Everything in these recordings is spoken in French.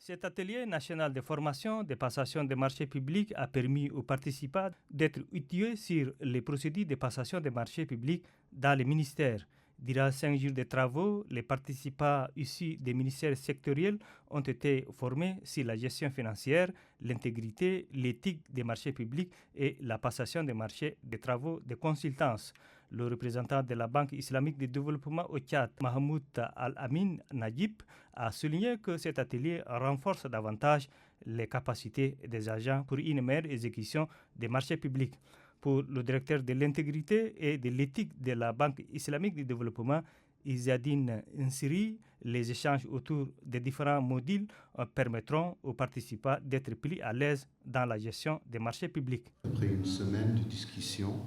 Cet atelier national de formation de passation des marchés publics a permis aux participants d'être outillés sur les procédures de passation des marchés publics dans les ministères. Durant 5 jours de travaux, les participants issus des ministères sectoriels ont été formés sur la gestion financière, l'intégrité, l'éthique des marchés publics et la passation des marchés de travaux de consultance. Le représentant de la Banque islamique de développement au Tchad, Mahmoud Al-Amin Najib, a souligné que cet atelier renforce davantage les capacités des agents pour une meilleure exécution des marchés publics. Pour le directeur de l'intégrité et de l'éthique de la Banque islamique de développement, Izzadine Nsiri, les échanges autour des différents modules permettront aux participants d'être plus à l'aise dans la gestion des marchés publics. Après une semaine de discussion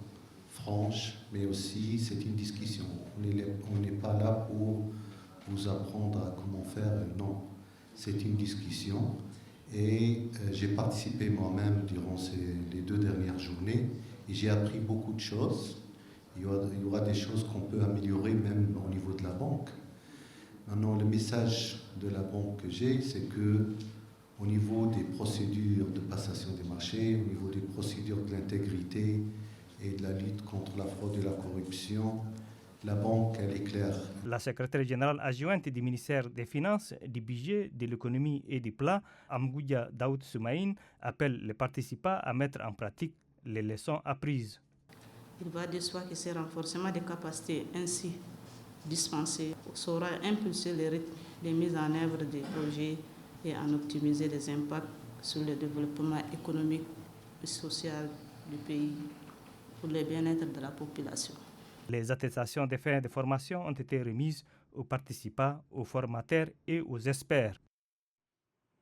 franche, mais aussi c'est une discussion. On n'est pas là pour vous apprendre à comment faire, non. C'est une discussion et j'ai participé moi-même durant les 2 dernières journées et j'ai appris beaucoup de choses. Il y aura des choses qu'on peut améliorer même au niveau de la banque. Maintenant, le message de la banque que j'ai, c'est que au niveau des procédures de passation des marchés, au niveau des procédures de l'intégrité et de la lutte contre la fraude et la corruption, la banque, elle est claire. La secrétaire générale adjointe du ministère des Finances, du Budget, de l'Économie et du Plan, Amgoudia Daoud Soumaïn, appelle les participants à mettre en pratique les leçons apprises. Il va de soi que ce renforcement des capacités ainsi dispensé saura impulser les rythmes de mise en œuvre des projets et en optimiser les impacts sur le développement économique et social du pays pour le bien-être de la population. Les attestations de fin de formation ont été remises aux participants, aux formateurs et aux experts.